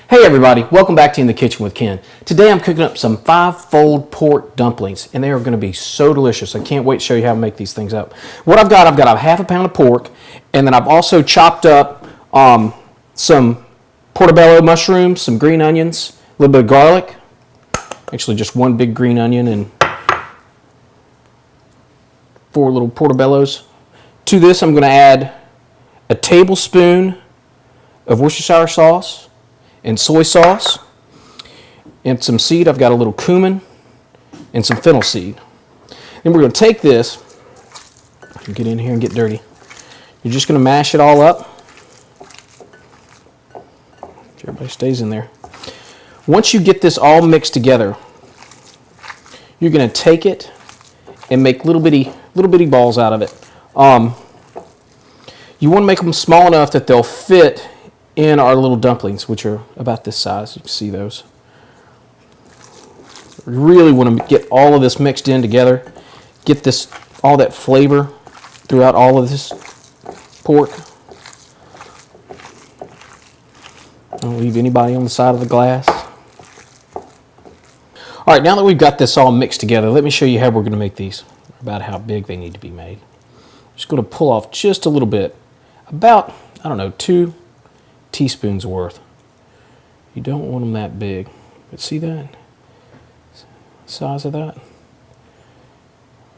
Hey everybody, welcome back to In the Kitchen with Ken. Today I'm cooking up some 5-fold pork dumplings and they are going to be so delicious. I can't wait to show you how to make these things up. What I've got a half a pound of pork, and then I've also chopped up some portobello mushrooms, some green onions, a little bit of garlic, actually just one big green onion and 4 little portobellos. To this I'm going to add a tablespoon of Worcestershire sauce and soy sauce, and some seed. I've got a little cumin and some fennel seed. Then we're going to take this, get in here and get dirty. You're just going to mash it all up. Everybody stays in there. Once you get this all mixed together, you're going to take it and make little bitty balls out of it. You want to make them small enough that they'll fit in our little dumplings, which are about this size. You can see those. We really want to get all of this mixed in together. Get this, all that flavor throughout all of this pork. Don't leave anybody on the side of the glass. All right, now that we've got this all mixed together, let me show you how we're going to make these, about how big they need to be made. I'm just going to pull off just a little bit, about, I don't know, 2 teaspoons worth. You don't want them that big, but see that size of that? We're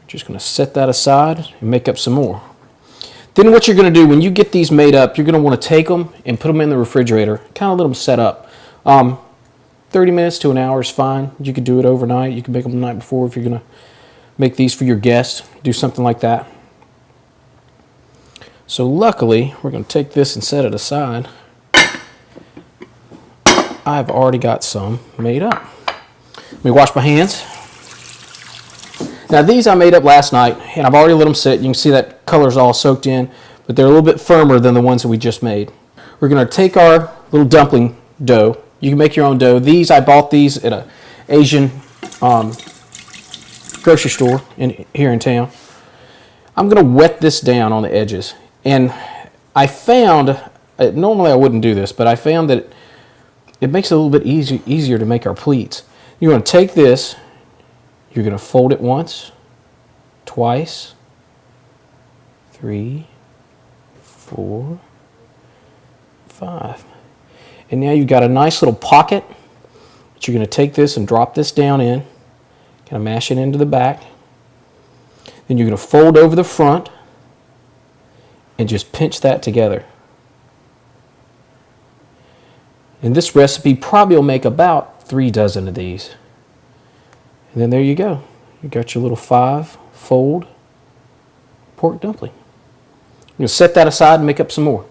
just going to set that aside and make up some more. Then what you're going to do when you get these made up, you're going to want to take them and put them in the refrigerator, kind of let them set up. 30 minutes to an hour is fine. You could do it overnight. You can make them the night before if you're going to make these for your guests. Do something like that. So luckily, we're going to take this and set it aside. I've already got some made up. Let me wash my hands. Now these I made up last night, and I've already let them sit. You can see that color's all soaked in, but they're a little bit firmer than the ones that we just made. We're going to take our little dumpling dough. You can make your own dough. These, I bought these at an Asian grocery store here in town. I'm going to wet this down on the edges. And I found, normally I wouldn't do this, but I found that it makes it a little bit easier to make our pleats. You're going to take this, you're going to fold it once, twice, 3, 4, 5. And now you've got a nice little pocket that you're going to take this and drop this down in, kind of mash it into the back. Then you're going to fold over the front and just pinch that together. And this recipe probably will make about 3 dozen of these. And then there you go. You got your little 5-fold pork dumpling. I'm going to set that aside and make up some more.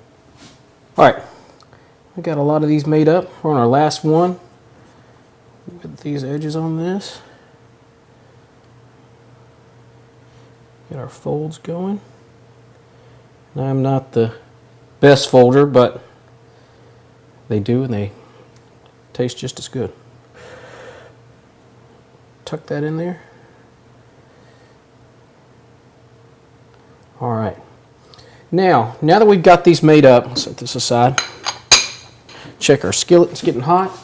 All right, we got a lot of these made up. We're on our last one. Get these edges on this. Get our folds going. Now, I'm not the best folder, but they do, and they taste just as good. Tuck that in there. All right. Now that we've got these made up, let's set this aside. Check our skillet, it's getting hot.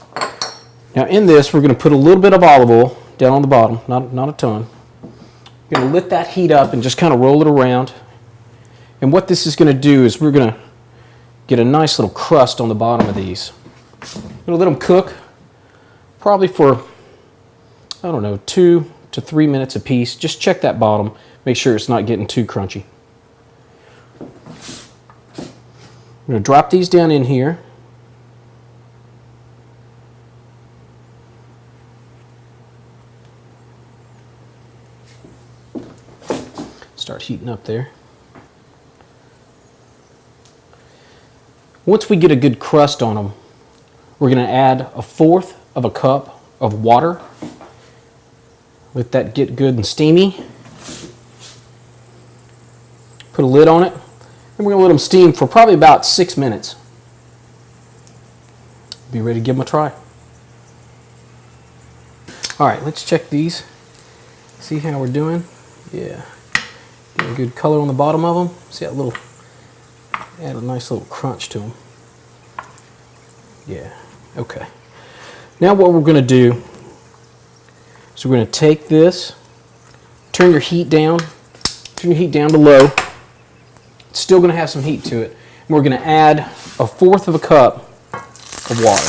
Now in this, we're going to put a little bit of olive oil down on the bottom, not a ton. We're going to let that heat up and just kind of roll it around. And what this is going to do is we're going to get a nice little crust on the bottom of these. We're going to let them cook probably for, I don't know, 2 to 3 minutes apiece. Just check that bottom. Make sure it's not getting too crunchy. I'm going to drop these down in here. Start heating up there. Once we get a good crust on them, we're going to add 1/4 of a cup of water. Let that get good and steamy. Put a lid on it, and we're going to let them steam for probably about 6 minutes. Be ready to give them a try. All right, let's check these. See how we're doing. Yeah, getting a good color on the bottom of them. See that little, add a nice little crunch to them. Yeah, Okay. Now what we're going to do is we're going to take this, turn your heat down to low. It's still going to have some heat to it. And we're going to add 1/4 of a cup of water.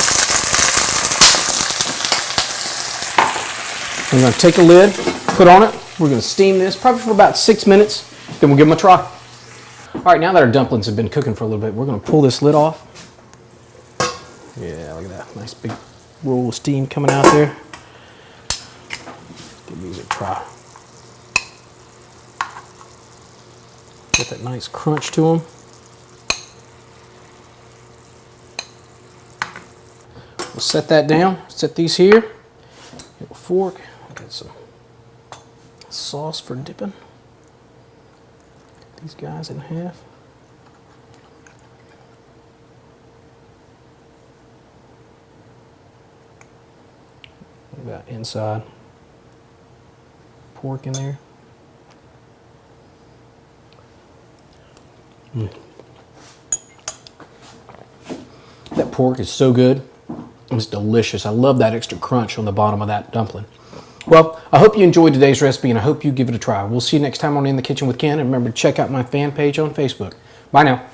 I'm going to take a lid, put on it. We're going to steam this probably for about 6 minutes. Then we'll give them a try. All right, now that our dumplings have been cooking for a little bit, we're going to pull this lid off. Yeah, look at that. Nice big roll of steam coming out there. Give these a try. Get that nice crunch to them. We'll set that down. Set these here. Get a fork. Get some sauce for dipping. These guys in half. Look at that inside pork in there. That pork is so good. It's delicious. I love that extra crunch on the bottom of that dumpling. Well, I hope you enjoyed today's recipe, and I hope you give it a try. We'll see you next time on In the Kitchen with Ken, and remember to check out my fan page on Facebook. Bye now.